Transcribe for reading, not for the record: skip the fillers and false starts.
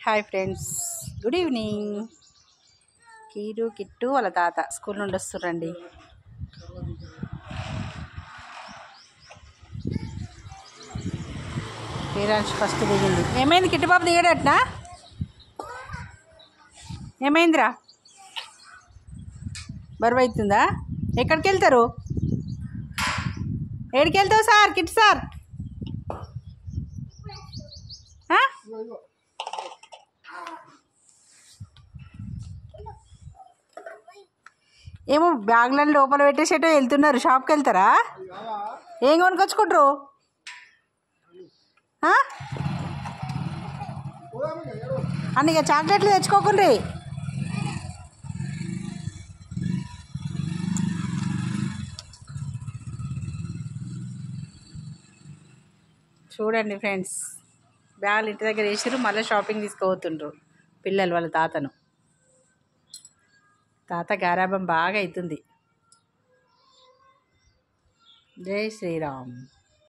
Hi friends, good evening. Keeru Kittu వాళ్ళ తాత school నుండి వస్తుర్రండి. పేరెంట్స్ ఫస్ట్ దిగింది. ఏమైంది కిట్టుబాబు దిగడట్నా? ఏమైందిరా? బరువు అవుతుందా? ఎక్కడికి వెళ్తారు? ఏడికి వెళ్తావు సార్? కిట్ సార్ ఏమో బ్యాగ్లను లోపల పెట్టేసేటో వెళ్తున్నారు. షాప్కి వెళ్తారా? ఏం కొనుకొచ్చుకుంటారు? అందుకే చాక్లెట్లు తెచ్చుకోకుండ్రి. చూడండి ఫ్రెండ్స్, బ్యాగులు ఇంటి దగ్గర వేసారు, మళ్ళీ షాపింగ్ తీసుకుపోతుండ్రు పిల్లలు వాళ్ళ తాతను. తాత గారాబం బాగా అవుతుంది. జై శ్రీరామ్.